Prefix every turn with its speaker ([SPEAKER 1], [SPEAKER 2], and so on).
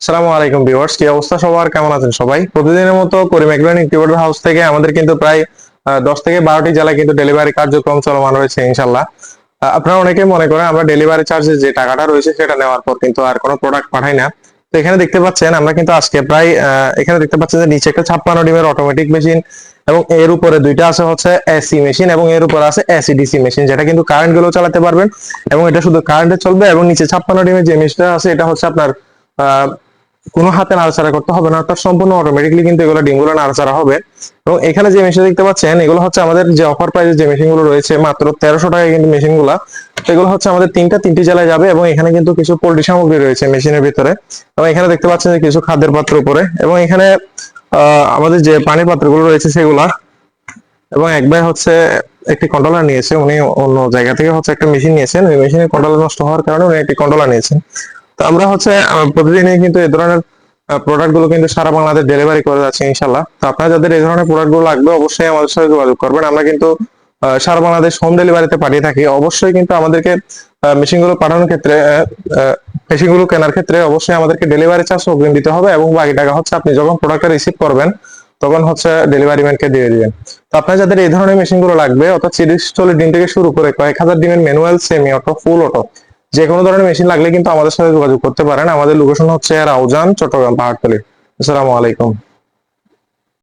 [SPEAKER 1] আসসালামু আলাইকুম ভিউয়ার্স, কি অবস্থা সবার? কেমন আছেন সবাই? প্রতিদিনের মতো করিম এগ্রো ইনকিউবেটর হাউস থেকে আমাদের কিন্তু প্রায় 10 থেকে 12টি জেলায় কিন্তু ডেলিভারি কার্যক্রম চলমান রয়েছে ইনশাআল্লাহ। আপনারা অনেকেই মনে করেন আমরা ডেলিভারি চার্জে যে টাকাটা রয়েছে সেটা নেওয়ার পর কিন্তু আর কোনো প্রোডাক্ট পাঠাই না। তো এখানে দেখতে পাচ্ছেন আমরা কিন্তু আজকে প্রায় এখানে দেখতে পাচ্ছেন যে নিচে একটা 56 ডিমের অটোমেটিক মেশিন এবং এর উপরে দুইটা আছে হচ্ছে এসি মেশিন এবং এর উপরে আছে এসি ডিসি মেশিন, যেটা কিন্তু কারেন্ট গুলো চালাতে পারবেন এবং এটা শুধু কারেন্টে চলবে। এবং নিচে 56 ডিমের যে মেশিনটা আছে এটা হচ্ছে আপনার আহ কোনো হাতে নাড়াচাড়া করতে হবে না, অর্থাৎ সম্পূর্ণ অটোমেটিকলি কিন্তু এগুলো ডিমগুলো নাড়াচাড়া হবে। এবং এখানে যে মেশিন দেখতে পাচ্ছেন এগুলো হচ্ছে আমাদের যে অফার প্রাইসে যে মেশিন গুলো রয়েছে মাত্র 1300 টাকায় কিন্তু মেশিন গুলা। এগুলো হচ্ছে আমাদের তিনটি জেলায় যাবে এবং এখানে কিন্তু কিছু পোল্ট্রি সামগ্রী রয়েছে মেশিনের ভিতরে। এবং এখানে দেখতে পাচ্ছেন যে কিছু খাদ্যের পাত্র উপরে এবং এখানে আমাদের যে পানির পাত্রগুলো রয়েছে সেগুলা। এবং এক ভাই হচ্ছে একটি কন্ট্রোলার নিয়েছে, উনি অন্য জায়গা থেকে হচ্ছে একটা মেশিন নিয়েছেন, ওই মেশিনের কন্ট্রোলার নষ্ট হওয়ার কারণে উনি একটি কন্ট্রোলার নিয়েছেন। তো আমরা হচ্ছে প্রতিদিনই কিন্তু এই ধরনের প্রোডাক্ট গুলো কিন্তু সারা বাংলাদেশ ডেলিভারি করে যাচ্ছে ইনশাল্লাহ। তো আপনারা যাদের এই ধরনের প্রোডাক্ট গুলো লাগবে অবশ্যই আমাদের সাথে যোগাযোগ করবেন। আমরা কিন্তু সারা বাংলাদেশ হোম ডেলিভারিতে পাঠিয়ে থাকি। অবশ্যই কিন্তু আমাদেরকে মেশিন গুলো পাঠানোর ক্ষেত্রে মেশিন গুলো কেনার ক্ষেত্রে অবশ্যই আমাদেরকে ডেলিভারি চার্জ অগ্রিম দিতে হবে এবং বাকি টাকা হচ্ছে আপনি যখন প্রোডাক্টটা রিসিভ করবেন তখন হচ্ছে ডেলিভারি ম্যানকে দিয়ে দিবেন। তো আপনার যাদের এই ধরনের মেশিন গুলো লাগবে, অর্থাৎ 30-40 ডিম থেকে শুরু করে কয়েক হাজার ডিমের ম্যানুয়াল, সেমি অটো, ফুল অটো যে কোনো ধরনের মেশিন লাগলে কিন্তু আমাদের সাথে যোগাযোগ করতে পারেন। আমাদের লোকেশন হচ্ছে রাউজান, চট্টগ্রাম, পাহাড়তলী। আসসালামু আলাইকুম।